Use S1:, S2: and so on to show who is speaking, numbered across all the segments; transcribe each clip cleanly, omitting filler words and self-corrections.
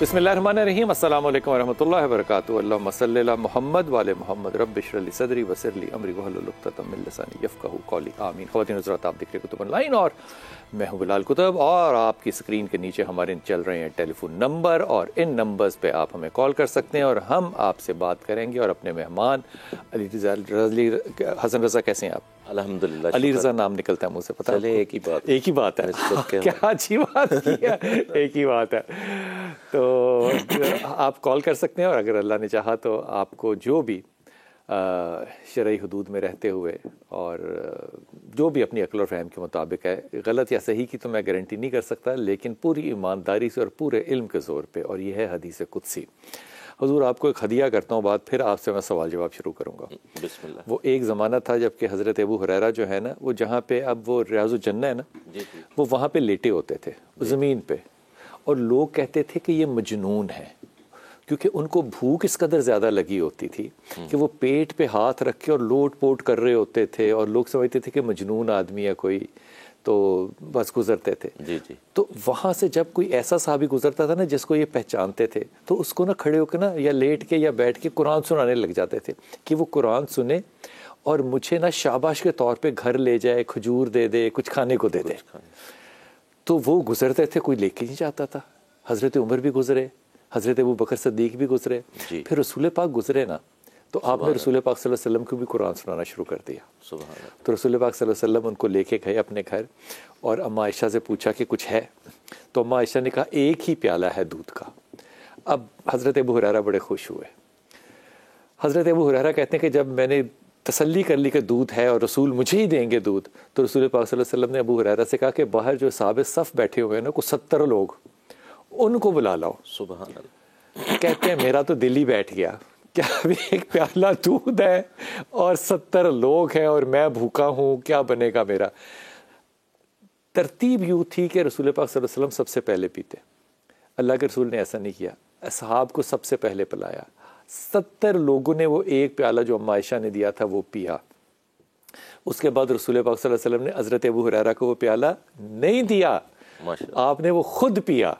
S1: بسم اللہ الرحمن الرحیم، السلام علیکم ورحمۃ اللہ وبرکاتہ۔ اللہم صلی علی محمد وعلی محمد، رب اشرح لی صدری ویسر لی امری واحلل عقدۃ من لسانی یفقہوا قولی، آمین۔ خواتین حضرات، آپ دیکھ رہے کتب آن لائن اور میں ہوں بلال کتب، اور آپ کی اسکرین کے نیچے ہمارے چل رہے ہیں ٹیلی فون نمبر، اور ان نمبرز پہ آپ ہمیں کال کر سکتے ہیں اور ہم آپ سے بات کریں گے۔ اور اپنے مہمان حسن رضا، کیسے ہیں آپ؟
S2: الحمدللہ،
S1: علی رضا نام نکلتا ہے مجھ سے، پتہ
S2: چلے ایک ہی بات
S1: ہے کیا اچھی بات کی ہے، ایک ہی بات ہے۔ تو آپ کال کر سکتے ہیں، اور اگر اللہ نے چاہا تو آپ کو جو بھی شرعی حدود میں رہتے ہوئے اور جو بھی اپنی عقل و فہم کے مطابق ہے، غلط یا صحیح کی تو میں گارنٹی نہیں کر سکتا، لیکن پوری ایمانداری سے اور پورے علم کے زور پہ، اور یہ ہے حدیث قدسی۔ حضور، آپ کو ایک ہدیہ کرتا ہوں، بعد پھر آپ سے میں سوال جواب شروع کروں گا۔
S2: بسم اللہ۔
S1: وہ ایک زمانہ تھا جب کہ حضرت ابو ہریرہ جو ہے نا، وہ جہاں پہ اب وہ ریاض الجنہ ہے نا، وہ وہاں پہ لیٹے ہوتے تھے زمین پہ، اور لوگ کہتے تھے کہ یہ مجنون ہے، کیونکہ ان کو بھوک اس قدر زیادہ لگی ہوتی تھی کہ وہ پیٹ پہ ہاتھ رکھ کے اور لوٹ پوٹ کر رہے ہوتے تھے، اور لوگ سمجھتے تھے کہ مجنون آدمی ہے کوئی، تو بس گزرتے تھے۔ تو وہاں سے جب کوئی ایسا صحابی گزرتا تھا نا جس کو یہ پہچانتے تھے، تو اس کو نا کھڑے ہو کے نا یا لیٹ کے یا بیٹھ کے قرآن سنانے لگ جاتے تھے کہ وہ قرآن سنے اور مجھے نا شاباش کے طور پہ گھر لے جائے، کھجور دے دے، کچھ کھانے کو دے دے۔ تو وہ گزرتے تھے، کوئی لے کے نہیں جاتا تھا۔ حضرت عمر بھی گزرے، حضرت ابو بکر صدیق بھی گزرے، پھر رسول پاک گزرے نا، تو آپ نے رسول پاک صلی اللہ علیہ وسلم کو بھی قرآن سنانا شروع کر دیا۔ تو رسول پاک صلی اللہ علیہ وسلم ان کو لے کے گئے اپنے گھر، اور اماں عائشہ سے پوچھا کہ کچھ ہے، تو اماں عائشہ نے کہا ایک ہی پیالہ ہے دودھ کا۔ اب حضرت ابو ہریرہ بڑے خوش ہوئے۔ حضرت ابو ہریرہ کہتے ہیں کہ جب میں نے تسلی کر لی کہ دودھ ہے اور رسول مجھے ہی دیں گے دودھ، تو رسول پاک صلی اللہ علیہ وسلم نے ابو ہریرہ سے کہا کہ باہر جو صحاب صف بیٹھے ہوئے ہیں نا، کوئی 70 لوگ، ان کو بلا لاؤ۔
S2: سبحان اللہ۔
S1: کہتے ہیں میرا تو دل ہی بیٹھ گیا، کیا ابھی ایک پیالہ دودھ ہے اور 70 لوگ ہیں اور میں بھوکا ہوں، کیا بنے گا میرا؟ ترتیب یوں تھی کہ رسول پاک صلی اللہ علیہ وسلم سب سے پہلے پیتے، اللہ کے رسول نے ایسا نہیں کیا، اصحاب کو سب سے پہلے پلایا۔ 70 لوگوں نے وہ ایک پیالہ جو اماں عائشہ نے دیا تھا وہ پیا۔ اس کے بعد رسول پاک صلی اللہ علیہ وسلم نے حضرت ابو ہریرہ کو وہ پیالہ نہیں دیا، آپ نے وہ خود پیا،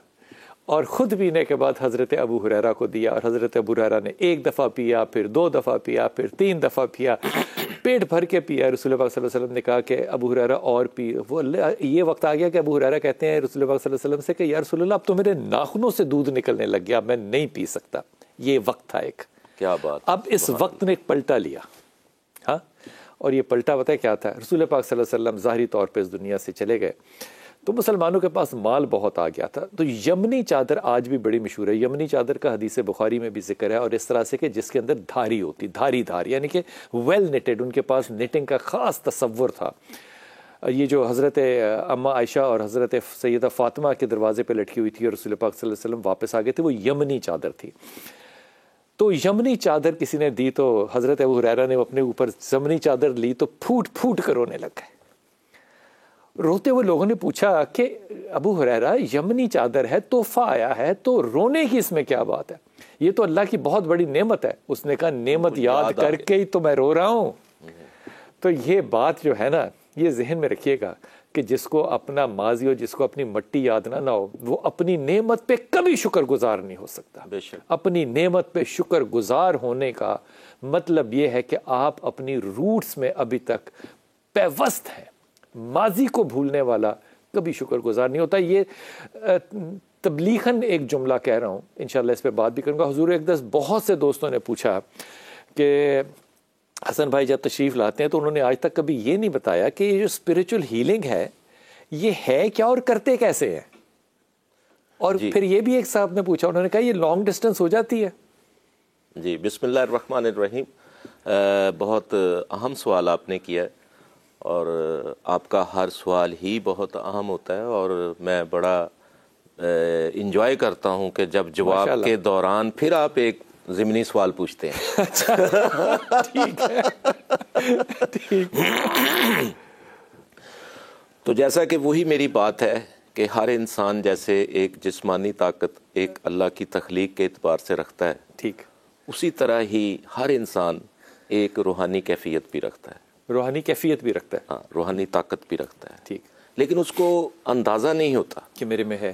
S1: اور خود پینے کے بعد حضرت ابو ہریرہ کو دیا، اور حضرت ابو ہریرہ نے ایک دفعہ پیا، پھر 2 دفعہ پیا، پھر 3 دفعہ پیا، پیٹ بھر کے پیا۔ رسول پاک صلی اللہ علیہ وسلم نے کہا کہ ابو ہریرہ اور پی۔ وہ یہ وقت آ گیا کہ ابو ہریرہ کہتے ہیں رسول پاک صلی اللہ علیہ وسلم سے کہ یا رسول اللہ اب تو میرے ناخنوں سے دودھ نکلنے لگ گیا، میں نہیں پی سکتا۔ یہ وقت تھا ایک،
S2: کیا بات۔
S1: اب اس وقت نے ایک پلٹا لیا، ہاں، اور یہ پلٹا پتہ ہے کیا تھا؟ رسول پاک صلی اللہ علیہ وسلم ظاہری طور پہ اس دنیا سے چلے گئے تو مسلمانوں کے پاس مال بہت آ گیا تھا، تو یمنی چادر آج بھی بڑی مشہور ہے۔ یمنی چادر کا حدیث بخاری میں بھی ذکر ہے، اور اس طرح سے کہ جس کے اندر دھاری ہوتی، دھار یعنی کہ ویل نیٹڈ، ان کے پاس نیٹنگ کا خاص تصور تھا۔ یہ جو حضرت اماں عائشہ اور حضرت سیدہ فاطمہ کے دروازے پہ لٹکی ہوئی تھی اور رسول پاک صلی اللہ علیہ وسلم واپس آ گئے تھے، وہ یمنی چادر تھی۔ تو یمنی چادر کسی نے دی تو حضرت ابو ہریرہ نے اپنے اوپر یمنی چادر لی تو پھوٹ پھوٹ کر رونے لگ گئے۔ روتے ہوئے لوگوں نے پوچھا کہ ابو ہریرہ یمنی چادر ہے، تحفہ آیا ہے، تو رونے کی اس میں کیا بات ہے؟ یہ تو اللہ کی بہت بڑی نعمت ہے۔ اس نے کہا نعمت یاد کر کے ہی تو میں رو رہا ہوں۔ تو یہ بات جو ہے نا، یہ ذہن میں رکھیے گا کہ جس کو اپنا ماضی ہو، جس کو اپنی مٹی یاد نہ ہو، وہ اپنی نعمت پہ کبھی شکر گزار نہیں ہو سکتا۔
S2: بے شک۔
S1: اپنی نعمت پہ شکر گزار ہونے کا مطلب یہ ہے کہ آپ اپنی روٹس میں ابھی تک پیوست ہیں۔ ماضی کو بھولنے والا کبھی شکر گزار نہیں ہوتا۔ یہ تبلیغاً ایک جملہ کہہ رہا ہوں، انشاءاللہ اس پہ بات بھی کروں گا۔ حضور اقدس بہت سے دوستوں نے پوچھا کہ حسن بھائی جب تشریف لاتے ہیں تو انہوں نے آج تک کبھی یہ نہیں بتایا کہ یہ جو اسپریچول ہیلنگ ہے یہ ہے کیا اور کرتے کیسے ہیں؟ اور پھر یہ بھی ایک صاحب نے پوچھا، انہوں نے کہا یہ لانگ ڈسٹینس ہو جاتی ہے؟
S2: جی، بسم اللہ الرحمن الرحیم۔ بہت اہم سوال آپ نے کیا ہے، اور آپ کا ہر سوال ہی بہت اہم ہوتا ہے، اور میں بڑا انجوائے کرتا ہوں کہ جب جواب کے دوران پھر آپ ایک ضمنی سوال پوچھتے ہیں۔
S1: ٹھیک ہے۔
S2: تو جیسا کہ وہی میری بات ہے کہ ہر انسان جیسے ایک جسمانی طاقت ایک اللہ کی تخلیق کے اعتبار سے رکھتا ہے،
S1: ٹھیک،
S2: اسی طرح ہی ہر انسان ایک روحانی کیفیت بھی رکھتا ہے،
S1: روحانی کیفیت بھی رکھتا ہے،
S2: ہاں، روحانی طاقت بھی رکھتا ہے،
S1: ٹھیک،
S2: لیکن اس کو اندازہ نہیں ہوتا
S1: کہ میرے میں ہے۔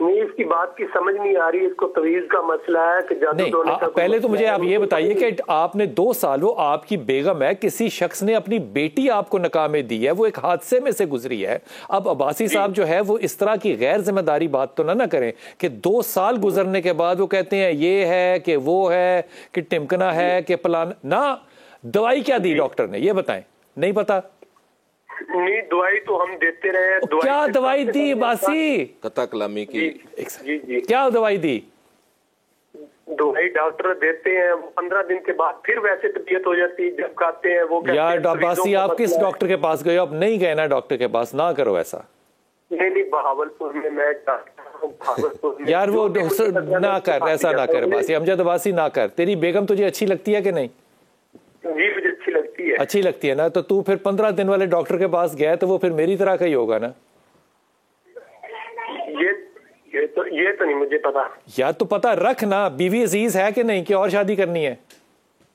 S3: نہیں اس کی بات کی سمجھ نہیں آ رہی, اس کو تویز کا مسئلہ ہے کہ جادو ٹونے کا.
S1: پہلے تو مجھے آپ یہ بتائیے کہ آپ نے 2 سال, وہ آپ کی بیگم ہے, کسی شخص نے اپنی بیٹی آپ کو نکاح میں دی ہے, وہ ایک حادثے میں سے گزری ہے. اب عباسی صاحب جو ہے وہ اس طرح کی غیر ذمہ داری بات تو نہ کریں کہ 2 سال گزرنے کے بعد وہ کہتے ہیں یہ ہے کہ وہ ہے کہ ٹمکنا ہے کہ پلان. نہ دوائی کیا دی ڈاکٹر نے یہ بتائیں, نہیں پتا؟
S3: نہیں دوائی تو ہم دیتے رہے.
S1: کیا دوائی دی عباسی؟
S2: قطع کلامی کی
S3: جی
S1: کیا دوائی دی؟
S3: دوائی ڈاکٹر دیتے ہیں, 15 دن کے بعد پھر ویسے طبیعت ہو جاتی ہے, جب کھاتے ہیں وہ.
S1: یار عباسی آپ کس ڈاکٹر کے پاس گئے ہو؟ اب نہیں گئے نا ڈاکٹر کے پاس, نہ کرو ایسا.
S3: نہیں بہاولپور میں
S1: یار وہ نہ کر, ایسا نہ کر عباسی, امجد عباسی نہ کر. تیری بیگم تجھے اچھی لگتی ہے کہ نہیں؟
S3: جی مجھے اچھی لگتی ہے.
S1: اچھی لگتی ہے نا, تو پھر 15 دن والے ڈاکٹر کے پاس گیا تو وہ پھر میری طرح کا ہی ہوگا نا.
S3: یہ تو نہیں مجھے پتا.
S1: یا تو پتا رکھ نا, بیوی عزیز ہے کہ نہیں, کہ اور شادی کرنی ہے؟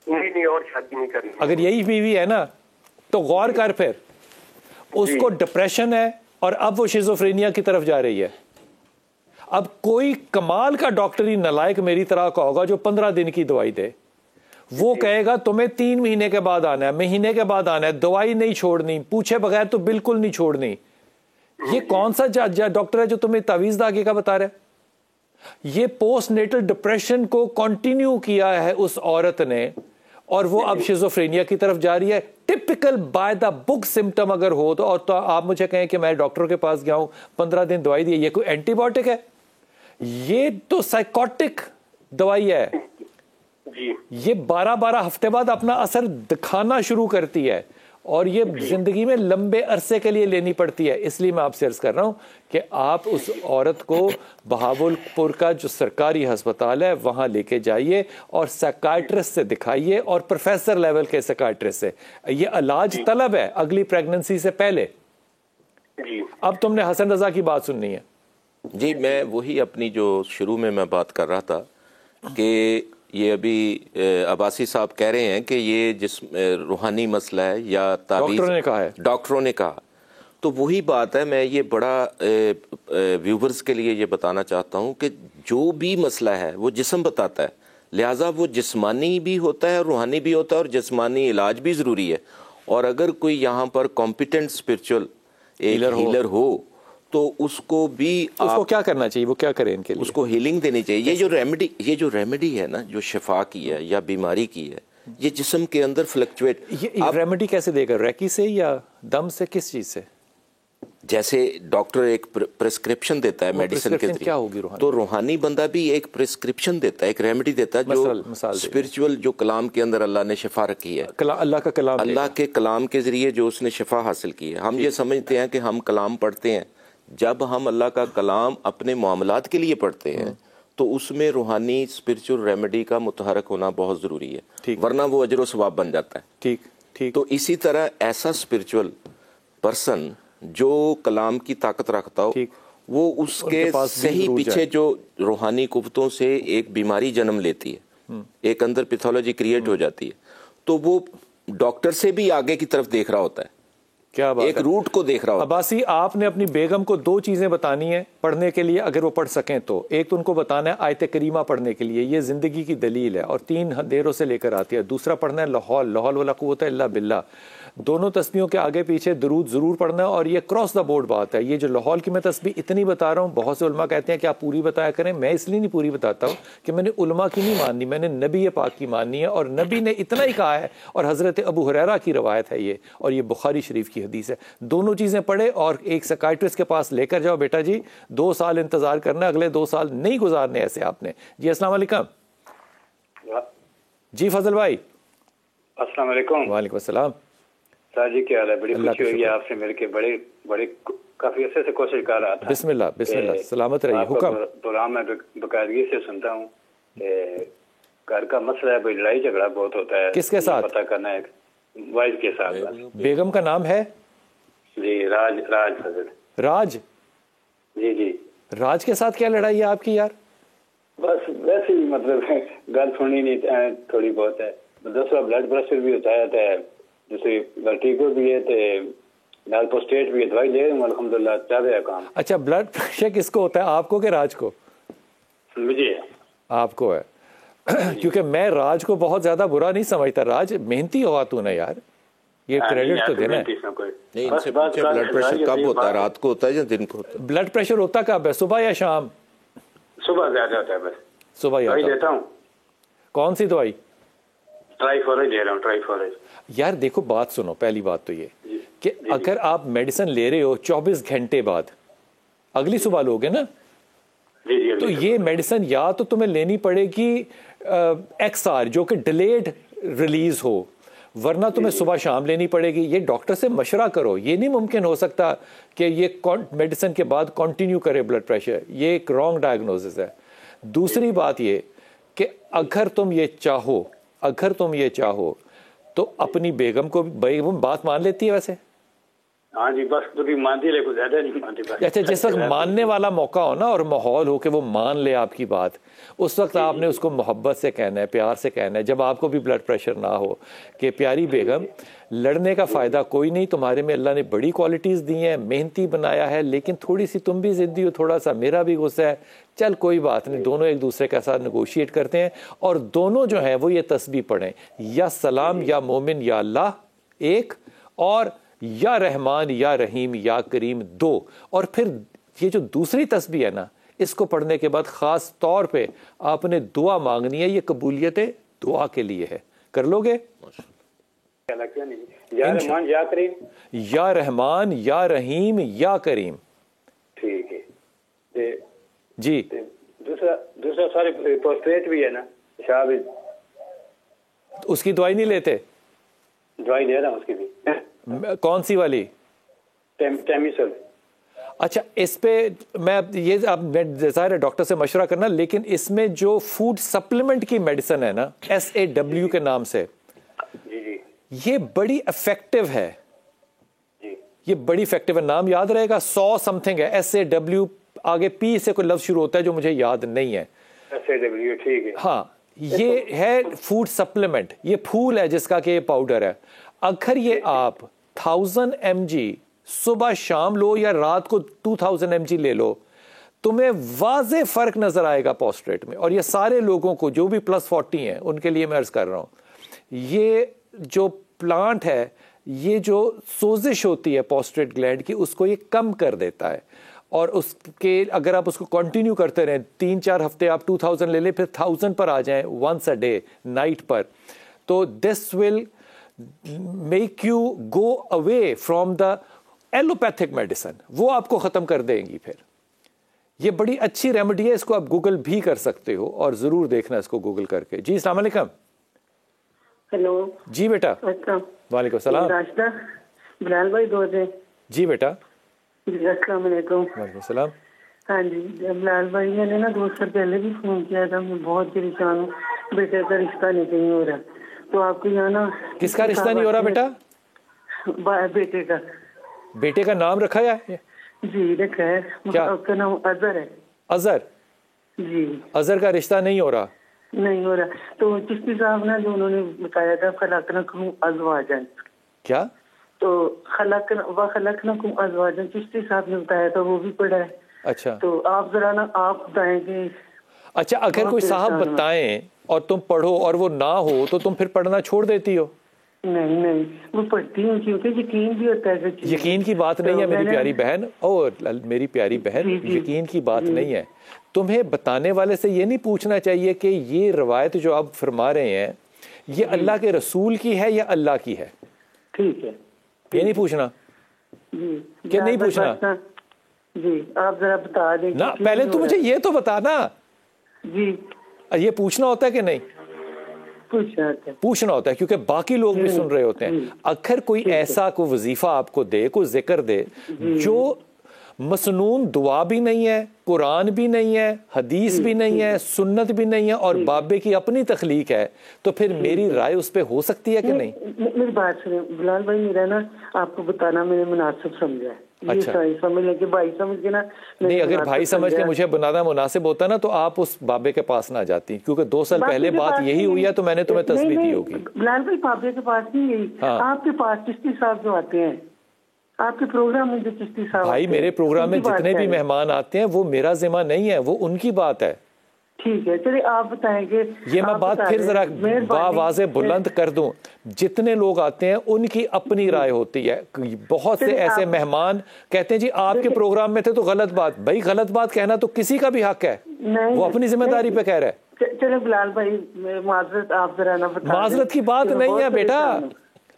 S3: نہیں اور شادی نہیں کرنی.
S1: اگر یہی بیوی ہے نا تو غور کر, پھر اس کو ڈپریشن ہے اور اب وہ شیزوفرینیا کی طرف جا رہی ہے. اب کوئی کمال کا ڈاکٹر ہی نالائق میری طرح کا ہوگا جو 15 دن کی دوائی دے. وہ کہے گا تمہیں 3 مہینے کے بعد آنا ہے, مہینے کے بعد آنا ہے, دوائی نہیں چھوڑنی, پوچھے بغیر تو بالکل نہیں چھوڑنی. یہ کون سا ڈاکٹر ہے جو تمہیں تعویذ داغے کا بتا رہا ہے؟ یہ پوسٹ نیٹل ڈپریشن کو کنٹینیو کیا ہے اس عورت نے, اور وہ اب شیزوفرینیا کی طرف جا رہی ہے. Typical by the book symptom اگر ہو تو, اور تو آپ مجھے کہیں کہ میں ڈاکٹر کے پاس گیا ہوں 15 دن دوائی دی, یہ کوئی اینٹی بایوٹک ہے؟ یہ تو سائیکوٹک دوائی ہے. یہ 12 ہفتے بعد اپنا اثر دکھانا شروع کرتی ہے, اور یہ زندگی میں لمبے عرصے کے لیے لینی پڑتی ہے. اس لیے میں آپ سے عرض کر رہا ہوں کہ آپ اس عورت کو بہاولپور کا جو سرکاری ہسپتال ہے وہاں لے کے جائیے اور سائیکائٹرسٹ سے دکھائیے, اور پروفیسر لیول کے سائیکائٹرسٹ سے. یہ علاج طلب ہے اگلی پریگننسی سے پہلے. اب تم نے حسن رضا کی بات سننی ہے.
S2: جی میں وہی اپنی جو شروع میں بات کر رہا تھا کہ یہ ابھی عباسی صاحب کہہ رہے ہیں کہ یہ جس روحانی مسئلہ ہے یا تعویذ ڈاکٹروں نے کہا, تو وہی بات ہے. میں یہ بڑا ویورز کے لیے یہ بتانا چاہتا ہوں کہ جو بھی مسئلہ ہے وہ جسم بتاتا ہے, لہٰذا وہ جسمانی بھی ہوتا ہے اور روحانی بھی ہوتا ہے, اور جسمانی علاج بھی ضروری ہے. اور اگر کوئی یہاں پر کمپیٹنٹ اسپرچل ہیلر ہو تو اس کو بھی اس
S1: کو کیا کرنا چاہیے, وہ کیا کریں ان کے لیے؟
S2: اس کو ہیلنگ دینی چاہیے. یہ جو ریمیڈی ہے نا, جو شفا کی ہے یا بیماری کی ہے, یہ جسم کے اندر فلکچویٹ.
S1: ریمیڈی کیسے دے گا, ریکی سے یا دم سے, کس چیز سے؟
S2: جیسے ڈاکٹر ایک پرسکرپشن دیتا ہے میڈیسن کے ذریعے, تو روحانی بندہ بھی ایک پرسکرپشن دیتا ہے, ایک ریمیڈی دیتا ہے جو اسپرچول, جو کلام کے اندر اللہ نے شفا رکھی ہے, اللہ کے کلام کے ذریعے جو اس نے شفا حاصل کی ہے. ہم یہ سمجھتے ہیں کہ ہم کلام پڑھتے ہیں, جب ہم اللہ کا کلام اپنے معاملات کے لیے پڑھتے ہیں تو اس میں روحانی اسپرچول ریمیڈی کا متحرک ہونا بہت ضروری ہے, ورنہ وہ اجر و ثواب بن جاتا ہے. تو اسی طرح ایسا اسپرچول پرسن جو کلام کی طاقت رکھتا ہو, وہ اس کے صحیح پیچھے جو روحانی قوتوں سے ایک بیماری جنم لیتی ہے, ایک اندر پیتھولوجی کریٹ ہو جاتی ہے, تو وہ ڈاکٹر سے بھی آگے کی طرف دیکھ رہا ہوتا ہے, ایک روٹ کو دیکھ رہا ہوتا ہے.
S1: عباسی آپ نے اپنی بیگم کو 2 چیزیں بتانی ہیں پڑھنے کے لیے, اگر وہ پڑھ سکیں تو. ایک تو ان کو بتانا ہے آیت کریمہ پڑھنے کے لیے, یہ زندگی کی دلیل ہے اور 3 اندھیروں سے لے کر آتی ہے. دوسرا پڑھنا ہے لا حول ولا قوت الا باللہ. دونوں تسبیحوں کے آگے پیچھے درود ضرور پڑھنا ہے, اور یہ کراس دا بورڈ بات ہے. یہ جو لاہور کی میں تسبیح اتنی بتا رہا ہوں, بہت سے علماء کہتے ہیں کہ آپ پوری بتایا کریں. میں اس لیے نہیں پوری بتاتا ہوں کہ میں نے علماء کی نہیں ماننی, میں نے نبی پاک کی ماننی ہے, اور نبی نے اتنا ہی کہا ہے, اور حضرت ابو ہریرہ کی روایت ہے یہ, اور یہ بخاری شریف کی حدیث ہے. دونوں چیزیں پڑھے اور ایک سائیکائٹرسٹ کے پاس لے کر جاؤ. بیٹا جی 2 سال انتظار کرنا, اگلے 2 سال نہیں گزارنے ایسے آپ نے. جی السلام علیکم. جی فضل بھائی.
S4: السلام علیکم.
S1: وعلیکم السلام.
S4: سر جی کیا حال ہے؟ بڑی خوشی ہوئی آپ سے مل کے, بڑے کافی عرصے سے کوشش کر رہا تھا.
S1: بسم اللہ سلامت رہیے. حکم.
S4: پروگرام میں باقاعدگی سے سنتا ہوں. گھر کا مسئلہ ہے, بھائی لڑائی جھگڑا بہت ہوتا ہے.
S1: کس کے ساتھ؟
S4: پتہ کرنا ہے. وائف کے ساتھ.
S1: بیگم کا نام ہے
S4: جی راج فضل.
S1: راج.
S4: جی
S1: راج کے ساتھ کیا لڑائی ہے آپ کی یار؟
S4: بس ویسے ہی مطلب گل سننی نہیں تھوڑی بہت ہے. دوسرا بلڈ پریشر بھی ہوتا ہے, دوسری ورٹیگو بھی ہے, لال پروسٹیٹ بھی دوائی لے رہا ہوں الحمدللہ چل رہا ہے کام.
S1: اچھا بلڈ پریشر کس کو ہوتا ہے, آپ کو کہ راج کو؟
S4: مجھے.
S1: آپ کو ہے. کیونکہ میں راج کو بہت زیادہ برا نہیں سمجھتا. راج محنتی ہوا تو نا یار, یہ کریڈٹ تو دینا ہے.
S2: نہیں ان سے پوچھیں بلڈ پریشر کب ہوتا ہے, رات کو ہوتا ہے یا دن کو ہوتا ہے؟
S1: بلڈ پریشر ہوتا کب ہے, صبح یا شام؟
S4: صبح زیادہ ہوتا ہے بس.
S1: صبح ہی
S4: دوائی
S1: ہوتا ہے.
S4: لیتا ہوں.
S1: کون سی دوائی؟
S4: ٹرائیفورج لے رہا ہوں, ٹرائیفورج.
S1: یار دیکھو بات سنو, پہلی بات تو یہ کہ اگر آپ میڈیسن لے رہے ہو 24 گھنٹے بعد اگلی صبح لوگے نا, تو یہ میڈیسن یا تو تمہیں لینی پڑے گی ایکس آر جو کہ ڈیلیڈ ریلیز ہو, ورنہ تمہیں صبح شام لینی پڑے گی. یہ ڈاکٹر سے مشورہ کرو, یہ نہیں ممکن ہو سکتا کہ یہ میڈیسن کے بعد کنٹینیو کرے بلڈ پریشر, یہ ایک رانگ ڈائگنوسس ہے. دوسری بات یہ کہ اگر تم یہ چاہو تو اپنی بیگم کو, بیگم بات مان لیتی ہے ویسے؟
S4: ہاں جی بس کبھی مانتی ہے, کچھ زیادہ نہیں مانتی.
S1: اچھا جس وقت ماننے والا موقع ہو نا اور ماحول ہو کہ وہ مان لے آپ کی بات, اس وقت آپ نے اس کو محبت سے کہنا ہے, پیار سے کہنا ہے, جب آپ کو بھی بلڈ پریشر نہ ہو کہ پیاری بیگم لڑنے کا فائدہ کوئی نہیں, تمہارے میں اللہ نے بڑی کوالٹیز دی ہیں, محنتی بنایا ہے, لیکن تھوڑی سی تم بھی ضدی ہو, تھوڑا سا میرا بھی غصہ ہے, چل کوئی بات نہیں, دونوں ایک دوسرے کے ساتھ نیگوشیٹ کرتے ہیں اور دونوں جو ہیں وہ یہ تسبیح پڑھیں, یا سلام یا مومن یا اللہ ایک, اور یا رحمان یا رحیم یا کریم دو. اور پھر یہ جو دوسری تسبیح ہے نا, اس کو پڑھنے کے بعد خاص طور پہ آپ نے دعا مانگنی ہے, یہ قبولیت دعا کے لیے ہے. کر لو گے؟
S4: یا رحمان یا کریم,
S1: یا رحمان یا رحیم یا کریم.
S4: ٹھیک ہے
S1: جی.
S4: دوسرا سارے پروسٹیٹ بھی ہے نا شاہ بھی,
S1: اس کی دوائی نہیں لیتے؟
S4: دوائی لے رہا ہوں اس کی بھی.
S1: کون سی والی؟
S4: ٹیمیسل.
S1: اچھا اس پہ میں یہ آپ ظاہر ہے ڈاکٹر سے مشورہ کرنا, لیکن اس میں جو فوڈ سپلیمنٹ کی میڈیسن ہے نا SAW کے نام سے, یہ بڑی افیکٹو ہے. یہ بڑی افیکٹو ہے, نام یاد رہے گا, 100 سمتھنگ ہے, SAW آگے P سے کوئی لفظ شروع ہوتا ہے جو مجھے یاد نہیں ہے.
S4: SAW ٹھیک ہے.
S1: ہاں یہ ہے فوڈ سپلیمنٹ, یہ پھول ہے جس کا کہ یہ پاؤڈر ہے. اگر یہ آپ 1000 mg صبح شام لو یا رات کو 2000 mg لے لو, تمہیں واضح فرق نظر آئے گا پوسٹریٹ میں. اور یہ سارے لوگوں کو جو بھی +40 ہیں ان کے لیے میں عرض کر رہا ہوں, یہ جو پلانٹ ہے, یہ جو سوزش ہوتی ہے پوسٹریٹ گلینڈ کی, اس کو یہ کم کر دیتا ہے. اور اس کے اگر آپ اس کو کنٹینیو کرتے رہیں 3-4 ہفتے, آپ 2000 لے لیں, پھر 1000 پر آ جائیں once a day نائٹ پر, تو this will make you go away from the allopathic medicine, وہ آپ کو ختم کر دیں گی. پھر یہ بڑی اچھی ریمیڈی ہے, اس کو آپ گوگل بھی کر سکتے ہو اور ضرور دیکھنا اس کو گوگل کر کے. جی السلام علیکم.
S5: ہیلو.
S1: جی بیٹا. وعلیکم السلام.
S5: راشدہ بلال بھائی بول رہے ہیں؟
S1: جی بیٹا.
S5: جی السلام علیکم.
S1: وعلیکم السلام.
S5: ہاں جی بلال بھائی, میں نے نا 2 سال پہلے بھی فون کیا تھا, میں بہت پریشان ہوں, بیٹے کا رشتہ نہیں ہو رہا, تو آپ کو یہاں نا.
S1: کس کا رشتہ نہیں ہو رہا بیٹا؟
S5: بیٹے کا.
S1: بیٹے کا نام رکھا ہے؟
S5: جی رکھا ہے.
S1: کیا
S5: آپ کا نام اظہر ہے.
S1: اظہر.
S5: جی
S1: اظہر کا رشتہ نہیں ہو رہا؟
S5: نہیں ہو رہا. تو چشتی صاحب نے جو انہوں نے بتایا تھا خلقناکم ازواجا,
S1: کیا
S5: تو خلقناکم ازواجا چشتی صاحب نے بتایا تھا, وہ بھی پڑھا ہے.
S1: اچھا
S5: تو آپ ذرا نا آپ بتائیں گے.
S1: اچھا اگر کوئی صاحب بتائیں اور تم پڑھو اور وہ نہ ہو تو تم پھر پڑھنا چھوڑ دیتی ہو؟
S5: نہیں وہ پڑھتی ہوں کیونکہ یقین بھی ہوتا ہے.
S1: یقین کی بات نہیں ہے میری پیاری بہن, اور میری پیاری بہن یقین کی بات نہیں ہے. تمہیں بتانے والے سے یہ نہیں پوچھنا چاہیے کہ یہ روایت جو آپ فرما رہے ہیں یہ اللہ کے رسول کی ہے یا اللہ کی ہے.
S5: ٹھیک ہے,
S1: یہ نہیں پوچھنا.
S5: جی
S1: کہ نہیں پوچھنا.
S5: جی آپ ذرا بتا دیں
S1: نا, پہلے تو مجھے یہ تو بتانا.
S5: جی
S1: یہ پوچھنا ہوتا ہے کہ نہیں؟ پوچھنا ہوتا ہے, کیونکہ باقی لوگ بھی سن رہے ہوتے ہیں. اگر کوئی ایسا کوئی وظیفہ آپ کو دے, کوئی ذکر دے جو مسنون دعا بھی نہیں ہے, قرآن بھی نہیں ہے, حدیث بھی نہیں ہے, سنت بھی نہیں ہے, اور بابے کی اپنی تخلیق ہے, تو پھر میری رائے اس پہ ہو سکتی ہے کہ نہیں؟
S5: میری بات سنیں بلال بھائی, میرا نا آپ کو بتانا میں نے مناسب سمجھا ہے.
S1: اچھا
S5: سمجھ لیں کہ بھائی سمجھ کے نا.
S1: نہیں, اگر بھائی سمجھ کے مجھے بنانا مناسب ہوتا نا تو آپ اس بابے کے پاس نہ جاتی, کیونکہ 2 سال پہلے بات یہی ہوئی ہے تو میں نے تمہیں تسبیح دی ہوگی.
S5: بلال بھائی بابے کے پاس نہیں گئی, آپ کے پاس چشتی صاحب جو آتے ہیں آپ کے پروگرام میں جو چشتی صاحب
S1: بھائی میرے پروگرام میں جتنے بھی مہمان آتے ہیں وہ میرا ذمہ نہیں ہے, وہ ان کی بات ہے.
S5: ٹھیک ہے چلیے آپ بتائیں کہ
S1: یہ میں بات پھر ذرا واضح بلند کر دوں, جتنے لوگ آتے ہیں ان کی اپنی رائے ہوتی ہے. بہت سے ایسے مہمان کہتے ہیں جی آپ کے پروگرام میں تھے تو غلط بات. بھائی غلط بات کہنا تو کسی کا بھی حق ہے, وہ اپنی ذمہ داری پہ کہہ رہا ہے.
S5: چلے بلال بھائی معذرت آپ ذرا نہ بتا.
S1: معذرت کی بات نہیں ہے بیٹا,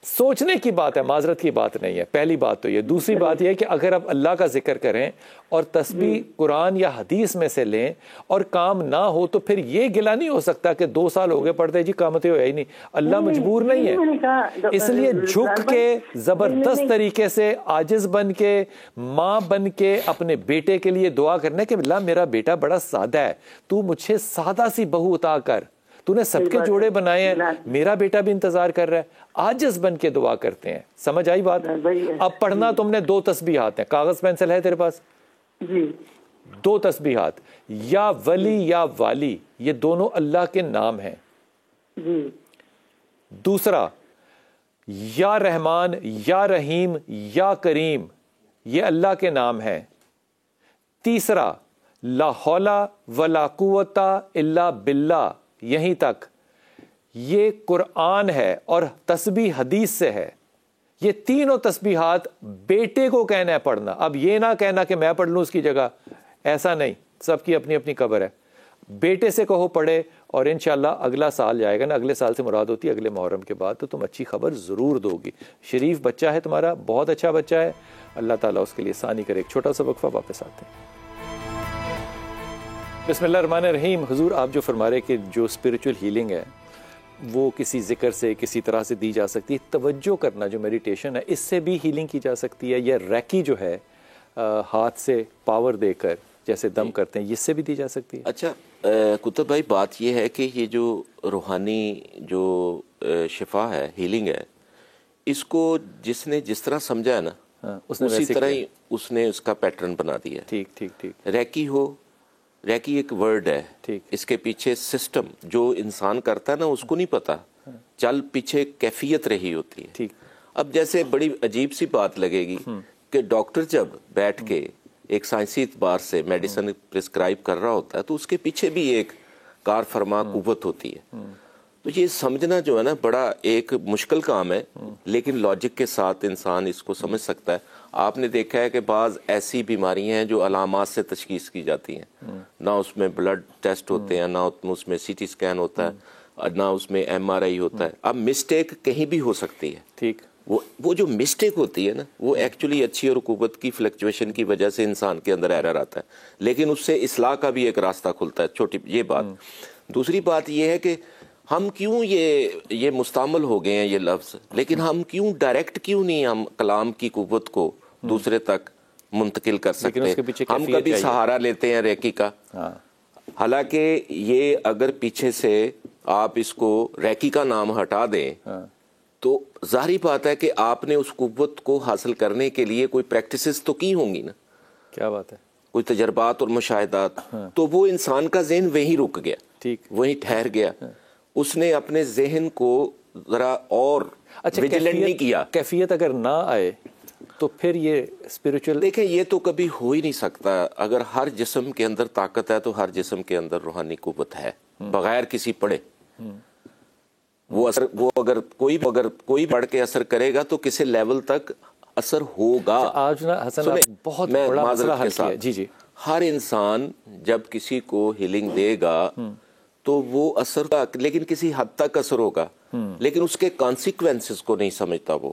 S1: سوچنے کی بات ہے, معذرت کی بات نہیں ہے. پہلی بات تو یہ. دوسری بات یہ ہے کہ اگر آپ اللہ کا ذکر کریں اور تسبیح قرآن یا حدیث میں سے لیں اور کام نہ ہو تو پھر یہ گلہ نہیں ہو سکتا کہ 2 سال ہو گئے پڑھتے جی کامتے ہو ہی نہیں. اللہ مجبور نہیں ہے, اس لیے جھک کے زبردست طریقے سے عاجز بن کے ماں بن کے اپنے بیٹے کے لیے دعا کرنے کہ اللہ میرا بیٹا بڑا سادہ ہے, تو مجھے سادہ سی بہو عطا کر, تو نے سب کے جوڑے بنائے ہیں, میرا بیٹا بھی انتظار کر رہا ہے. عاجز بن کے دعا کرتے ہیں. سمجھ آئی بات؟ اب پڑھنا تم نے 2 تسبیحات ہیں. کاغذ پینسل ہے تیرے پاس؟
S5: جی
S1: 2 تسبیحات, یا ولی یا والی, یہ دونوں اللہ کے نام ہیں.
S5: جی.
S1: دوسرا یا رحمان یا رحیم یا کریم, یہ اللہ کے نام ہیں. تیسرا لا حول ولا قوت الا باللہ, یہیں تک. یہ قرآن ہے اور تسبیح حدیث سے ہے. یہ تینوں تسبیحات بیٹے کو کہنا ہے پڑھنا. اب یہ نہ کہنا کہ میں پڑھ لوں اس کی جگہ, ایسا نہیں. سب کی اپنی اپنی قبر ہے. بیٹے سے کہو پڑھے, اور انشاءاللہ اگلا سال جائے گا نا, اگلے سال سے مراد ہوتی ہے اگلے محرم کے بعد, تو تم اچھی خبر ضرور دو گی. شریف بچہ ہے تمہارا, بہت اچھا بچہ ہے. اللہ تعالیٰ اس کے لیے آسانی کرے. ایک چھوٹا سا وقفہ, واپس آتے ہیں. بسم اللہ الرحمن الرحیم. حضور آپ جو فرما رہے کہ جو اسپریچول ہیلنگ ہے وہ کسی ذکر سے کسی طرح سے دی جا سکتی ہے. توجہ کرنا جو میڈیٹیشن ہے اس سے بھی ہیلنگ کی جا سکتی ہے, یا ریکی جو ہے ہاتھ سے پاور دے کر جیسے دم کرتے ہیں, اس سے بھی دی جا سکتی ہے؟
S2: اچھا کتب بھائی, بات یہ ہے کہ یہ جو روحانی جو شفا ہے, ہیلنگ ہے, اس کو جس نے جس طرح سمجھا ہے نا اسی طرح ہی اس نے اس کا پیٹرن بنا دیا.
S1: ٹھیک ٹھیک ٹھیک.
S2: ریکی ہو, ریکی ایک ورڈ ہے, اس کے پیچھے سسٹم جو انسان کرتا ہے نا اس کو نہیں پتا, چل پیچھے کیفیت رہی ہوتی ہے.
S1: ٹھیک.
S2: اب جیسے بڑی عجیب سی بات لگے گی کہ ڈاکٹر جب بیٹھ کے ایک سائنسی اعتبار سے میڈیسن پرسکرائب کر رہا ہوتا ہے تو اس کے پیچھے بھی ایک کار فرما قوت ہوتی ہے. تو یہ سمجھنا جو ہے نا بڑا ایک مشکل کام ہے, لیکن لاجک کے ساتھ انسان اس کو سمجھ سکتا ہے. آپ نے دیکھا ہے کہ بعض ایسی بیماریاں ہیں جو علامات سے تشخیص کی جاتی ہیں, نہ اس میں بلڈ ٹیسٹ ہوتے ہیں, نہ اس میں سی ٹی اسکین ہوتا ہے, نہ اس میں ایم آر آئی ہوتا ہے. اب مسٹیک کہیں بھی ہو سکتی ہے.
S1: ٹھیک.
S2: وہ جو مسٹیک ہوتی ہے نا وہ ایکچولی اچھی اور قوت کی فلکچویشن کی وجہ سے انسان کے اندر ایرر آتا ہے, لیکن اس سے اصلاح کا بھی ایک راستہ کھلتا ہے. چھوٹی یہ بات. دوسری بات یہ ہے کہ ہم کیوں یہ مستعمل ہو گئے ہیں یہ لفظ, لیکن ہم کیوں ڈائریکٹ کیوں نہیں ہم کلام کی قوت کو دوسرے تک منتقل کر سکتے. ہم کبھی سہارا لیتے ہیں ریکی کا, حالانکہ یہ اگر پیچھے سے آپ اس کو ریکی کا نام ہٹا دیں تو ظاہری بات ہے کہ آپ نے اس قوت کو حاصل کرنے کے لیے کوئی پریکٹسز تو کی ہوں گی نا.
S1: کیا بات ہے.
S2: کوئی تجربات اور مشاہدات. تو وہ انسان کا ذہن وہیں رک گیا,
S1: ٹھیک,
S2: وہیں ٹھہر گیا. اس نے اپنے ذہن کو ذرا اور ویجیلنٹ نہیں کیا.
S1: کیفیت اگر نہ آئے تو پھر یہ اسپریچول,
S2: دیکھیں یہ تو کبھی ہو ہی نہیں سکتا. اگر ہر جسم کے اندر طاقت ہے تو ہر جسم کے اندر روحانی قوت ہے, بغیر کسی پڑھے. وہ اگر کوئی پڑھ کے اثر کرے گا تو کسی لیول تک اثر ہوگا.
S1: آج نا حسن بہت بڑا مسئلہ حل کیا. جی جی.
S2: ہر انسان جب کسی کو ہیلنگ دے گا تو وہ اثر, لیکن کسی حد تک اثر ہوگا, لیکن اس کے کانسیکوینسز کو نہیں سمجھتا وہ.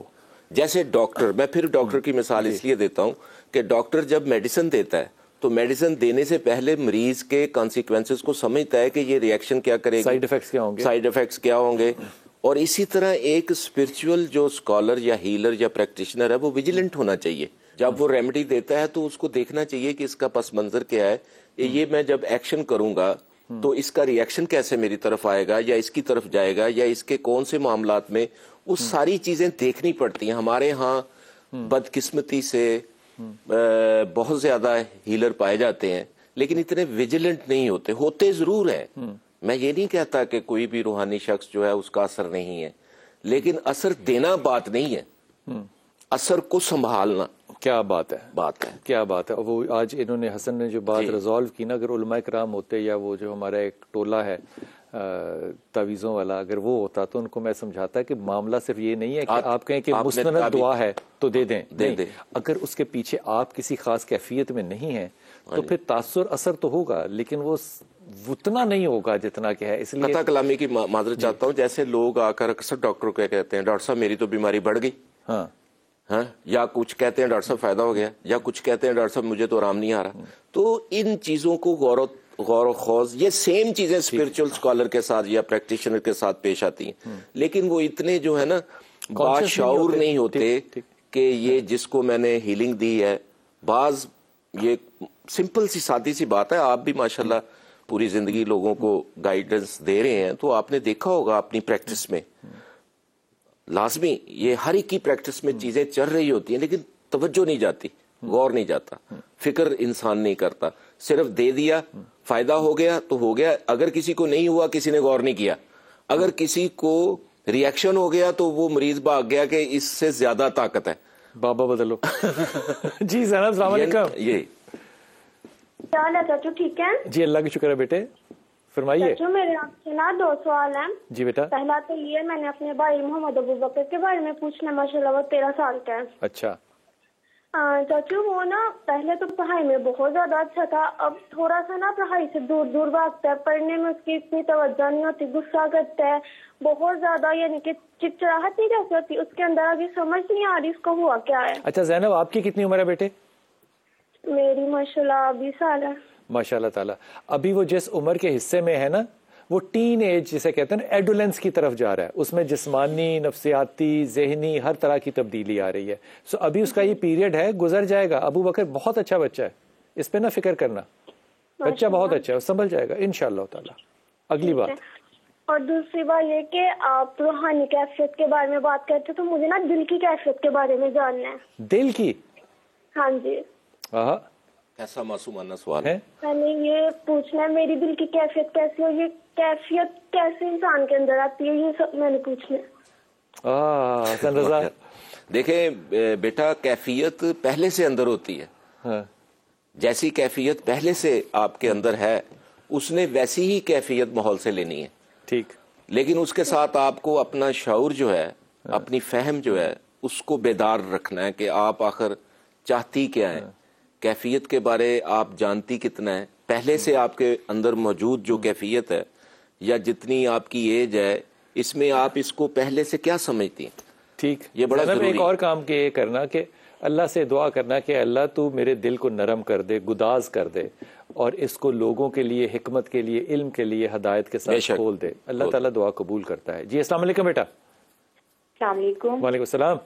S2: جیسے ڈاکٹر, میں پھر ڈاکٹر کی مثال اس لیے دیتا ہوں کہ ڈاکٹر جب میڈیسن دیتا ہے تو میڈیسن دینے سے پہلے مریض کے کانسیکوینسز کو سمجھتا ہے کہ یہ ریئیکشن کیا کرے گی,
S1: سائیڈ افیکٹس
S2: کیا ہوں گے. اور اسی طرح ایک اسپرچول جو اسکالر یا ہیلر یا پریکٹیشنر ہے وہ ویجیلنٹ ہونا چاہیے. جب وہ ریمیڈی دیتا ہے تو اس کو دیکھنا چاہیے کہ اس کا پس منظر کیا ہے, یہ میں جب ایکشن کروں گا تو اس کا ریئیکشن کیسے میری طرف آئے گا, یا اس کی طرف جائے گا, یا اس کے کون سے معاملات میں. وہ ساری چیزیں دیکھنی پڑتی ہیں. ہمارے ہاں بدقسمتی سے بہت زیادہ ہیلر پائے جاتے ہیں لیکن اتنے ویجیلنٹ نہیں ہوتے ضرور ہیں. میں یہ نہیں کہتا کہ کوئی بھی روحانی شخص جو ہے اس کا اثر نہیں ہے, لیکن اثر دینا بات نہیں ہے. اثر کو سنبھالنا
S1: کیا بات ہے،
S2: کیا
S1: بات ہے. وہ آج انہوں نے حسن نے جو بات ریزالو کی نا، اگر علماء کرام ہوتے یا وہ جو ہمارا ایک ٹولہ ہے تعویذوں والا، اگر وہ ہوتا تو ان کو میں سمجھاتا کہ معاملہ صرف یہ نہیں ہے کہ آپ کہیں کہ مستند دعا ہے تو دے دیں. اگر اس کے پیچھے آپ کسی خاص کیفیت میں نہیں ہیں تو پھر تاثر اثر تو ہوگا، لیکن وہ اتنا نہیں ہوگا جتنا کہ ہے. اس لیے
S2: قطع کلامی کی معذرت چاہتا ہوں. جیسے لوگ آ کر اکثر ڈاکٹر کو کہتے ہیں ڈاکٹر صاحب میری تو بیماری بڑھ گئی، ہاں، یا کچھ کہتے ہیں ڈاکٹر صاحب فائدہ ہو گیا، یا کچھ کہتے ہیں ڈاکٹر صاحب مجھے تو آرام نہیں آ رہا. تو ان چیزوں کو غور و خوض، یہ سیم چیزیں اسپرچل اسکالر کے ساتھ یا پریکٹیشنر کے ساتھ پیش آتی ہیں، لیکن وہ اتنے جو ہے نا باشعور نہیں ہوتے کہ یہ جس کو میں نے ہیلنگ دی ہے. بعض یہ سمپل سی سادی سی بات ہے، آپ بھی ماشاءاللہ پوری زندگی لوگوں کو گائیڈنس دے رہے ہیں، تو آپ نے دیکھا ہوگا اپنی پریکٹس میں لازمی یہ ہر ایک کی پریکٹس میں چیزیں چل رہی ہوتی ہیں، لیکن توجہ نہیں جاتی، غور نہیں جاتا، فکر انسان نہیں کرتا. صرف دے دیا، فائدہ ہو گیا تو ہو گیا. اگر کسی کو نہیں ہوا کسی نے غور نہیں کیا. اگر کسی کو ریئیکشن ہو گیا تو وہ مریض بھاگ گیا کہ اس سے زیادہ طاقت ہے،
S1: بابا بدلو. جی زینب السلام علیکم.
S2: یہ
S6: کیا حال ہے چاچو، ٹھیک ہے؟
S1: جی اللہ کا شکر ہے بیٹے، فرمائیے.
S6: چاچو میرے آپ سے نا 2 سوال ہیں.
S1: جی بیٹا.
S6: پہلا تو یہ میں نے اپنے بھائی محمد ابو بکر کے بارے میں پوچھنا، ماشاءاللہ وہ 13 سال کا ہے.
S1: اچھا
S6: چاچو وہ نا پہلے تو پڑھائی میں بہت زیادہ اچھا تھا، اب تھوڑا سا نا پڑھائی سے دور دور بھاگتا ہے، پڑھنے میں اس کی اتنی توجہ نہیں ہوتی، غصہ کرتا ہے بہت زیادہ، یعنی کہ چڑچڑاہٹ نہیں جیسی ہوتی اس کے اندر. ابھی سمجھ نہیں آ رہی اس کو ہوا کیا ہے.
S1: اچھا زینب آپ کی کتنی عمر ہے بیٹے؟
S6: میری ماشاءاللہ 20 سال ہے.
S1: ماشاء اللہ تعالیٰ. ابھی وہ جس عمر کے حصے میں ہے نا، وہ ٹین ایج جسے کہتے ہیں نا، ایڈولنس کی طرف جا رہا ہے. اس میں جسمانی، نفسیاتی، ذہنی ہر طرح کی تبدیلی آ رہی ہے. سو ابھی اس کا یہ پیریڈ ہے، گزر جائے گا. ابو بکر بہت اچھا بچہ ہے، اس پہ نہ فکر کرنا، بچہ بہت اچھا ہے، سنبھل جائے گا انشاءاللہ تعالیٰ. اگلی بات.
S6: اور دوسری بات یہ کہ آپ روحانی کیفیت کے بارے میں بات کرتے تو مجھے نا دل کی کیفیت کے بارے میں جاننا ہے.
S1: دل کی؟
S6: ہاں جی.
S2: ایسا معصومانہ سوال ہے.
S6: ہمیں یہ پوچھنا ہے میری دل کی کیفیت کیسی ہو، یہ کیفیت کیسے انسان کے اندر آتی ہے، یہ سب میں نے پوچھنا ہے.
S2: دیکھیں بیٹا، کیفیت پہلے سے اندر ہوتی ہے. جیسی کیفیت پہلے سے آپ کے اندر ہے اس نے ویسی ہی کیفیت ماحول سے لینی ہے.
S1: ٹھیک. لیکن
S2: اس کے ساتھ آپ کو اپنا شعور جو ہے، اپنی فہم جو ہے، اس کو بیدار رکھنا ہے کہ آپ آخر چاہتی کیا ہے، کیفیت کے بارے آپ جانتی کتنا ہے، پہلے سے آپ کے اندر موجود جو کیفیت ہے یا جتنی آپ کی ایج ہے، اس میں آپ اس کو پہلے سے کیا سمجھتی ہیں.
S1: ٹھیک.
S2: یہ بڑا ضروری.
S1: ایک اور کام کہ یہ کرنا کہ اللہ سے دعا کرنا کہ اللہ تو میرے دل کو نرم کر دے، گداز کر دے، اور اس کو لوگوں کے لیے، حکمت کے لیے، علم کے لیے ہدایت کے ساتھ کھول دے. اللہ تعالیٰ دعا قبول کرتا ہے. جی السلام علیکم بیٹا.
S7: السلام علیکم.
S1: وعلیکم السلام.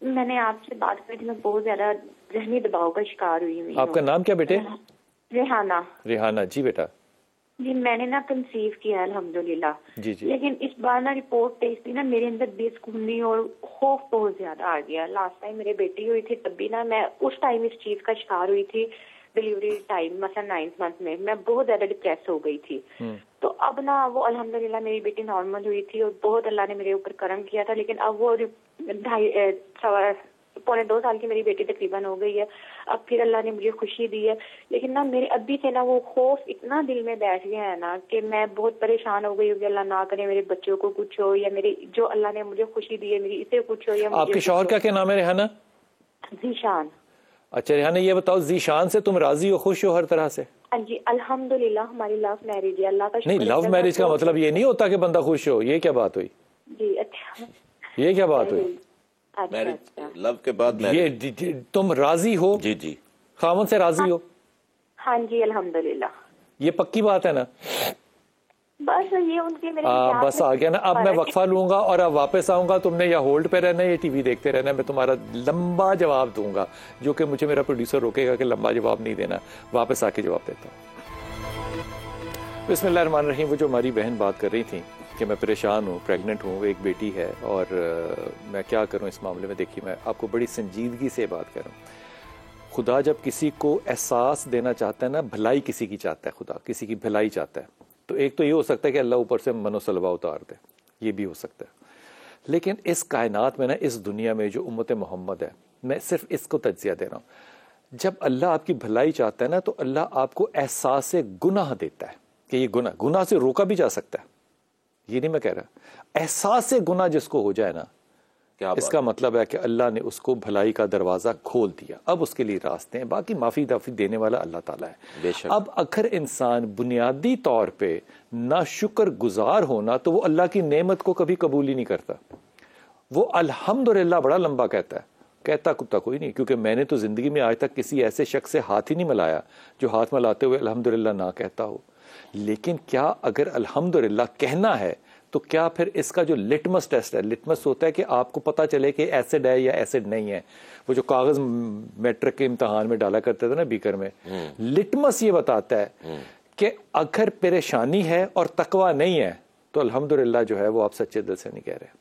S7: میں نے آپ سے بات کی تھی، میں بہت زیادہ ذہنی دباؤ کا شکار ہوئی ہوئی.
S1: آپ کا نام کیا بیٹے؟
S7: ریحانہ.
S1: ریحانہ. جی بیٹا.
S7: جی میں نے نا کنسیو کیا الحمدللہ.
S1: جی جی.
S7: لیکن اس بار نا رپورٹ ٹیسٹ تھی نا، میرے اندر بے سکونی اور خوف بہت زیادہ آ گیا. لاسٹ ٹائم میری بیٹی ہوئی تھی تب بھی نا میں اس ٹائم اس چیز کا شکار ہوئی تھی، ڈلیوری ٹائم مثلا 9th منتھ میں بہت زیادہ ڈپریس ہو گئی تھی. تو اب نا وہ الحمدللہ میری بیٹی نارمل ہوئی تھی اور بہت اللہ نے میرے اوپر کرم کیا تھا. لیکن اب وہ 2.25 سال کی میری بیٹی تقریباً ہو گئی ہے. اب پھر اللہ نے مجھے خوشی دی ہے، لیکن نا میرے ابھی سے نا وہ خوف اتنا دل میں بیٹھ گیا ہے نا کہ میں بہت پریشان ہو گئی ہوں کہ اللہ نہ کرے میرے بچوں کو کچھ ہو، یا میری جو اللہ نے مجھے خوشی دی ہے میری اسے کچھ ہو. یا
S1: آپ کے شوہر کا کیا نام ہے ریحانہ؟
S7: ذیشان.
S1: اچھا ریحانہ یہ بتاؤ، ذیشان سے تم راضی ہو، خوش ہو ہر طرح سے؟
S7: ہاں جی الحمدللہ ہماری لو میرج ہے. اللہ کا شکر.
S1: نہیں، لو میرج کا مطلب یہ نہیں ہوتا کہ بندہ خوش ہو. یہ کیا بات ہوئی؟
S7: جی اچھا
S1: یہ کیا بات ہوئی؟
S2: لو کے بعد
S1: یہ تم راضی ہو؟
S2: جی جی.
S1: خاوند سے راضی ہو؟
S7: ہاں جی الحمدللہ.
S1: یہ پکی بات ہے نا؟
S7: بس یہ ان کے میرے
S1: بس آ گیا نا. اب میں وقفہ لوں گا اور اب واپس آؤں گا. تم نے یا ہولڈ پہ رہنا ہے یا ٹی وی دیکھتے رہنا ہے. میں تمہارا لمبا جواب دوں گا، جو کہ مجھے میرا پروڈیوسر روکے گا کہ لمبا جواب نہیں دینا. واپس آ کے جواب دیتا ہوں. بسم اللہ الرحمن الرحیم. وہ جو ہماری بہن بات کر رہی تھی کہ میں پریشان ہوں، پریگننٹ ہوں، ایک بیٹی ہے اور میں کیا کروں اس معاملے میں. دیکھیے میں آپ کو بڑی سنجیدگی سے بات کر رہا ہوں. خدا جب کسی کو احساس دینا چاہتا ہے نا، بھلائی کسی کی چاہتا ہے، خدا کسی کی بھلائی چاہتا ہے، تو ایک تو یہ ہو سکتا ہے کہ اللہ اوپر سے من و سلوہ اتار دے، یہ بھی ہو سکتا ہے. لیکن اس کائنات میں نا، اس دنیا میں جو امت محمد ہے، میں صرف اس کو تجزیہ دے رہا ہوں، جب اللہ آپ کی بھلائی چاہتا ہے نا تو اللہ آپ کو احساس گناہ دیتا ہے کہ یہ گناہ سے روکا بھی جا سکتا ہے، یہ نہیں میں کہہ رہا، احساس گناہ جس کو ہو جائے نا، اس کا مطلب ہے کہ اللہ نے اس کو بھلائی کا دروازہ کھول دیا، اب اس کے لیے راستے ہیں، باقی معافی دافی دینے والا اللہ تعالیٰ ہے۔
S2: بے شک۔
S1: اب اگر انسان بنیادی طور پہ نا شکر گزار ہونا تو وہ اللہ کی نعمت کو کبھی قبول ہی نہیں کرتا، وہ الحمدللہ بڑا لمبا کہتا ہے، کہتا کتا کوئی نہیں، کیونکہ میں نے تو زندگی میں آج تک کسی ایسے شخص سے ہاتھ ہی نہیں ملایا جو ہاتھ ملاتے ہوئے الحمدللہ نہ کہتا ہو۔ لیکن کیا اگر الحمدللہ کہنا ہے تو کیا پھر اس کا جو لٹمس ٹیسٹ ہے، لٹمس ہوتا ہے کہ آپ کو پتا چلے کہ ایسڈ ہے یا ایسڈ نہیں ہے، وہ جو کاغذ میٹرک کے امتحان میں ڈالا کرتے تھے نا بیکر میں، لٹمس یہ بتاتا ہے کہ اگر پریشانی ہے اور تقوی نہیں ہے تو الحمدللہ جو ہے وہ آپ سچے دل سے نہیں کہہ رہے۔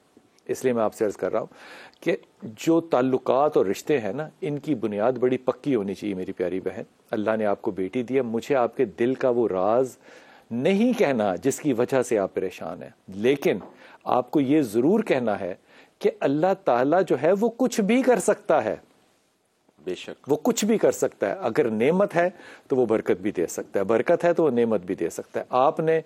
S1: اس لیے میں آپ سے عرض کر رہا ہوں کہ جو تعلقات اور رشتے ہیں نا، ان کی بنیاد بڑی پکی ہونی چاہیے میری پیاری بہن۔ اللہ نے آپ کو بیٹی دیا، مجھے آپ کے دل کا وہ راز نہیں کہنا جس کی وجہ سے آپ پریشان ہیں، لیکن آپ کو یہ ضرور کہنا ہے کہ اللہ تعالیٰ جو ہے وہ کچھ بھی کر سکتا ہے،
S2: بے شک
S1: وہ کچھ بھی کر سکتا ہے۔ اگر نعمت ہے تو وہ برکت بھی دے سکتا ہے، برکت ہے تو وہ نعمت بھی دے سکتا ہے۔ آپ نے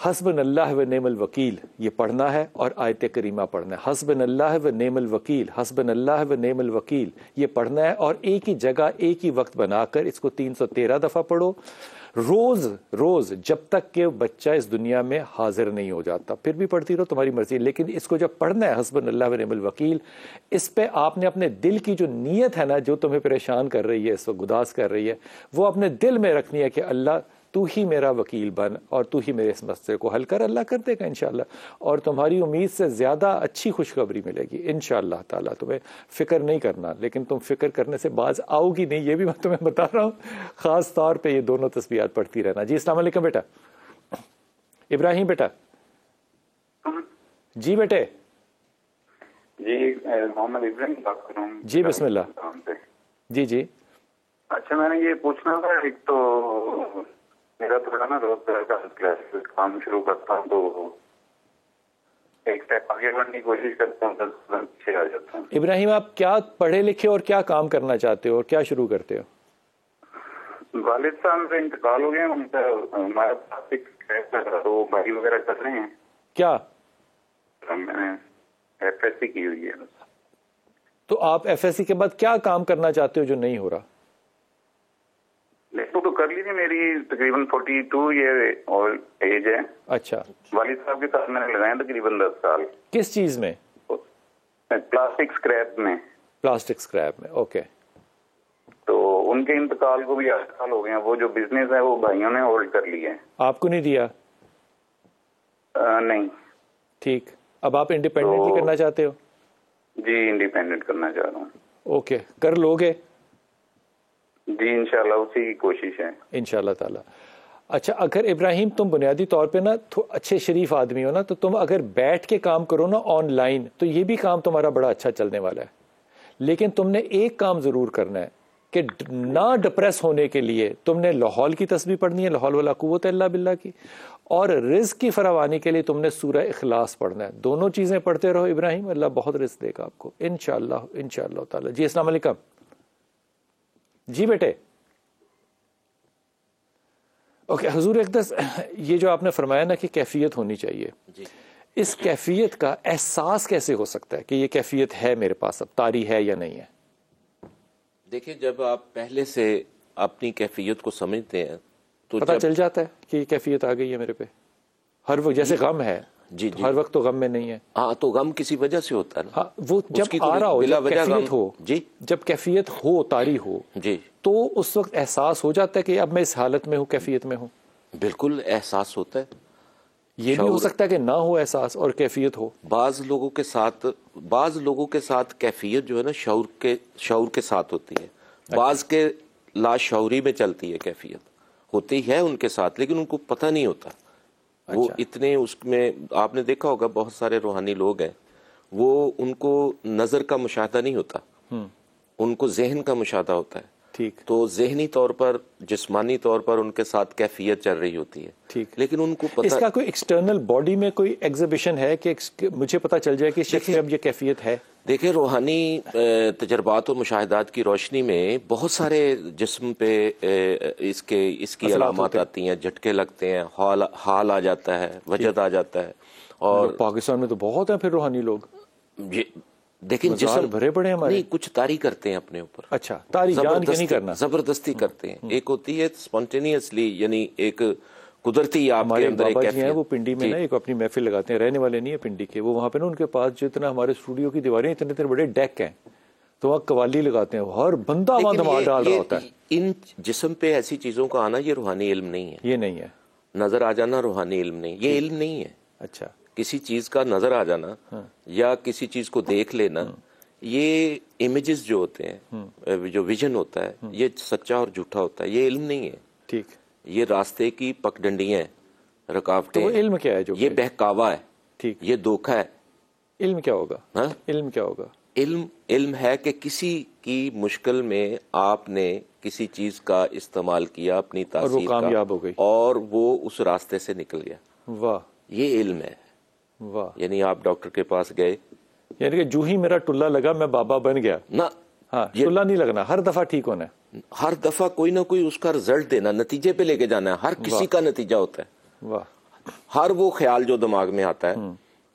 S1: حسبنا اللہ و نعم الوکیل یہ پڑھنا ہے اور آیت کریمہ پڑھنا ہے، حسبنا اللہ و نعم الوکیل، حسبنا اللہ و نعم الوکیل یہ پڑھنا ہے، اور ایک ہی جگہ ایک ہی وقت بنا کر اس کو 313 دفعہ پڑھو، روز جب تک کہ بچہ اس دنیا میں حاضر نہیں ہو جاتا، پھر بھی پڑھتی رہو تمہاری مرضی، لیکن اس کو جب پڑھنا ہے حسبنا اللہ و نعم الوکیل، اس پہ آپ نے اپنے دل کی جو نیت ہے نا، جو تمہیں پریشان کر رہی ہے، اس وقت گداس کر رہی ہے، وہ اپنے دل میں رکھنی ہے کہ اللہ تو ہی میرا وکیل بن اور تو ہی میرے اس مسئلے کو حل کر، اللہ کر دے گا انشاءاللہ، اور تمہاری امید سے زیادہ اچھی خوشخبری ملے گی انشاءاللہ تعالیٰ۔ تمہیں فکر نہیں کرنا، لیکن تم فکر کرنے سے باز آؤ گی نہیں، یہ بھی میں تمہیں بتا رہا ہوں، خاص طور پہ یہ دونوں تسبیحات پڑھتی رہنا۔ جی السلام علیکم بیٹا ابراہیم، بیٹا جی بیٹے
S8: جی محمد ابراہیم بات کر رہا ہوں
S1: جی، بسم اللہ جی جی۔
S8: اچھا میں نے یہ پوچھنا تھا، ایک تو میرا تھوڑا نا روز کا کام شروع کرتا ہوں تو ایک اسٹیپ آگے بڑھنے کی کوشش کرتا ہوں، 10 پیچھے آ جاتا ہوں۔
S1: ابراہیم آپ کیا پڑھے لکھے اور کیا کام کرنا چاہتے ہو اور کیا شروع کرتے ہو؟
S8: والد صاحب سے انتقال ہو گیا، ان کا ہمارا پلاسٹک تو وہ بھائی وغیرہ کر رہے ہیں۔ کیا؟ میں نے ایف ایس سی کی ہوئی ہے۔
S1: تو آپ ایف ایس سی کے بعد کیا کام کرنا چاہتے ہو جو نہیں ہو رہا؟
S8: لیکن تو کر لیجیے، میری تقریباً 42 ایئر ایج ہے۔
S1: اچھا،
S8: والد صاحب کے ساتھ میں نے لگائے تقریباً 10 سال۔
S1: کس چیز میں؟
S8: پلاسٹک اسکریپ میں۔
S1: پلاسٹک اسکریپ میں، اوکے۔
S8: تو ان کے انتقال کو بھی 8 سال ہو گئے ہیں، وہ جو بزنس ہے وہ بھائیوں نے ہولڈ کر لی ہے۔
S1: آپ کو نہیں دیا؟
S8: نہیں۔
S1: ٹھیک، اب آپ انڈیپینڈنٹلی کرنا چاہتے ہو؟
S8: جی انڈیپینڈنٹ کرنا چاہ رہا ہوں۔
S1: اوکے، کر لو گے؟
S8: جی انشاءاللہ اسی کی کوشش ہے
S1: انشاءاللہ تعالی۔ اچھا، اگر ابراہیم تم بنیادی طور پہ نا اچھے شریف آدمی ہو نا، تو تم اگر بیٹھ کے کام کرو نا آن لائن، تو یہ بھی کام تمہارا بڑا اچھا چلنے والا ہے، لیکن تم نے ایک کام ضرور کرنا ہے کہ نہ ڈپریس ہونے کے لیے تم نے لاہول کی تسبیح پڑھنی ہے، لاحول ولا قوت الا باللہ کی، اور رزق کی فراوانی کے لیے تم نے سورہ اخلاص پڑھنا ہے۔ دونوں چیزیں پڑھتے رہو ابراہیم، اللہ بہت رزق دے گا آپ کو انشاءاللہ تعالی۔ جی السلام علیکم جی بیٹے۔ اوکے حضور اقدس، یہ جو آپ نے فرمایا نا کہ کیفیت ہونی چاہیے، اس کیفیت کا احساس کیسے ہو سکتا ہے کہ یہ کیفیت ہے میرے پاس، اب طاری ہے یا نہیں ہے؟
S2: دیکھیں، جب آپ پہلے سے اپنی کیفیت کو سمجھتے ہیں تو
S1: پتہ چل جاتا ہے کہ یہ کیفیت آ گئی ہے میرے پہ ہر وقت، جیسے غم ہے
S2: جی
S1: ہر وقت تو غم میں نہیں ہے۔
S2: ہاں، تو غم کسی وجہ سے ہوتا ہے نا،
S1: وہ جب آ رہا ہو، جب کیفیت ہو،
S2: جی
S1: جب کیفیت ہو، طاری ہو،
S2: جی،
S1: تو اس وقت احساس ہو جاتا ہے کہ اب میں اس حالت میں ہوں، کیفیت میں ہوں۔
S2: بالکل احساس ہوتا ہے۔
S1: یہ بھی ہو سکتا ہے کہ نہ ہو احساس اور کیفیت ہو۔
S2: بعض لوگوں کے ساتھ کیفیت جو ہے نا شعور کے ساتھ ہوتی ہے، بعض کے لاشعوری میں چلتی ہے، کیفیت ہوتی ہے ان کے ساتھ لیکن ان کو پتہ نہیں ہوتا۔ وہ اتنے اس میں آپ نے دیکھا ہوگا بہت سارے روحانی لوگ ہیں، وہ ان کو نظر کا مشاہدہ نہیں ہوتا، ان کو ذہن کا مشاہدہ ہوتا ہے۔
S1: ٹھیک.
S2: تو ذہنی طور پر جسمانی طور پر ان کے ساتھ کیفیت چل رہی ہوتی ہے.
S1: ٹھیک.
S2: لیکن ان کو
S1: اس
S2: پتہ
S1: کا کوئی ایکسٹرنل باڈی میں کوئی ایگزیبیشن ہے کہ مجھے پتہ چل جائے کہ شخص میں اب یہ کیفیت ہے؟
S2: دیکھیں روحانی تجربات اور مشاہدات کی روشنی میں بہت سارے جسم پہ اس کی علامات آتی ہیں، جھٹکے لگتے ہیں، حال آ جاتا ہے، وجد آ جاتا ہے. اور
S1: پاکستان میں تو بہت ہیں پھر روحانی لوگ.
S2: دیکھیں جسم
S1: بھرے پڑے ہمارے.
S2: نہیں، کچھ طاری کرتے ہیں اپنے اوپر.
S1: اچھا، طاری جان کے نہیں کرنا،
S2: زبردستی کرتے ہیں. ایک ہوتی ہے اسپونٹینیسلی، یعنی ایک قدرتی آپ کے اندر ایک
S1: بابا جی ہیں وہ پنڈی میں نا ایک اپنی محفل لگاتے ہیں، رہنے والے نہیں ہیں پنڈی کے، وہ وہاں پہ نا ان کے پاس جو اتنا ہمارے اسٹوڈیو کی دیواریں اتنے بڑے ڈیک ہیں، تو وہاں قوالی لگاتے ہیں، ہر بندہ وہاں دھمال ڈال رہا ہوتا ہے.
S2: ان جسم پہ ایسی چیزوں کا آنا یہ روحانی علم نہیں ہے.
S1: یہ نہیں ہے.
S2: نظر آ جانا روحانی علم نہیں، یہ علم نہیں ہے.
S1: اچھا.
S2: کسی چیز کا نظر آ جانا یا کسی چیز کو دیکھ لینا، یہ امیجز جو ہوتے ہیں، جو ویژن ہوتا ہے، یہ سچا اور جھوٹا ہوتا ہے، یہ علم نہیں ہے.
S1: ٹھیک.
S2: یہ راستے کی پگڈنڈیاں، رکاوٹیں.
S1: تو وہ علم کیا ہے؟ جو
S2: یہ بہکاوا ہے.
S1: ٹھیک.
S2: یہ دھوکہ ہے.
S1: علم کیا ہوگا؟ علم کیا ہوگا؟
S2: علم ہے کہ کسی کی مشکل میں آپ نے کسی چیز کا استعمال کیا اپنی تاثیر کا،
S1: اور وہ کامیاب ہو گئی،
S2: اور وہ اس راستے سے نکل گیا.
S1: واہ.
S2: یہ علم ہے.
S1: واہ.
S2: یعنی آپ ڈاکٹر کے پاس گئے،
S1: یعنی کہ جو ہی میرا ٹلا لگا میں بابا بن گیا
S2: نہ.
S1: ہاں، ٹلا نہیں لگنا، ہر دفعہ ٹھیک ہونا ہے.
S2: ہر دفعہ کوئی نہ کوئی اس کا رزلٹ دینا، نتیجے پہ لے کے جانا ہے. ہر کسی کا نتیجہ ہوتا ہے.
S1: واہ.
S2: ہر وہ خیال جو دماغ میں آتا ہے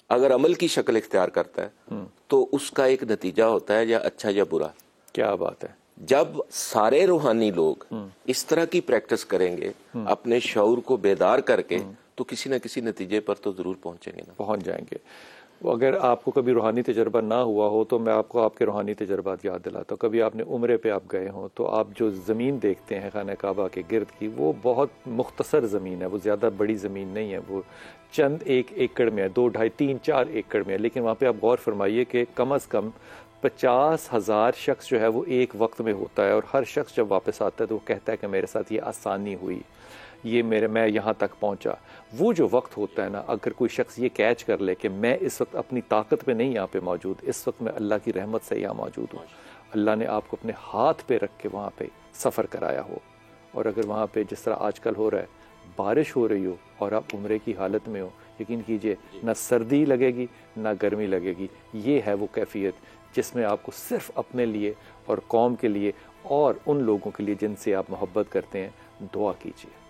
S2: اگر عمل کی شکل اختیار کرتا ہے تو اس کا ایک نتیجہ ہوتا ہے، یا اچھا یا برا.
S1: کیا بات ہے.
S2: جب سارے روحانی لوگ اس طرح کی پریکٹس کریں گے اپنے شعور کو بیدار کر کے، تو کسی نہ کسی نتیجے پر تو ضرور پہنچیں گے نا. پہنچ
S1: جائیں گے. اگر آپ کو کبھی روحانی تجربہ نہ ہوا ہو تو میں آپ کو آپ کے روحانی تجربات یاد دلاتا ہوں. کبھی آپ نے عمرے پہ آپ گئے ہوں تو آپ جو زمین دیکھتے ہیں خانہ کعبہ کے گرد کی، وہ بہت مختصر زمین ہے، وہ زیادہ بڑی زمین نہیں ہے، وہ چند 1 ایکڑ میں ہے، 2, 2.5, 3, 4 ایکڑ میں ہے. لیکن وہاں پہ آپ غور فرمائیے کہ کم از کم 50,000 شخص جو ہے وہ ایک وقت میں ہوتا ہے، اور ہر شخص جب واپس آتا ہے تو وہ کہتا ہے کہ میرے ساتھ یہ آسانی ہوئی، یہ میں یہاں تک پہنچا. وہ جو وقت ہوتا ہے نا، اگر کوئی شخص یہ کیچ کر لے کہ میں اس وقت اپنی طاقت پہ نہیں یہاں پہ موجود، اس وقت میں اللہ کی رحمت سے یہاں موجود ہوں، اللہ نے آپ کو اپنے ہاتھ پہ رکھ کے وہاں پہ سفر کرایا ہو، اور اگر وہاں پہ جس طرح آج کل ہو رہا ہے بارش ہو رہی ہو اور آپ عمرے کی حالت میں ہو، یقین کیجئے نہ سردی لگے گی نہ گرمی لگے گی. یہ ہے وہ کیفیت جس میں آپ کو صرف اپنے لیے اور قوم کے لیے اور ان لوگوں کے لیے جن سے آپ محبت کرتے ہیں دعا کیجیے.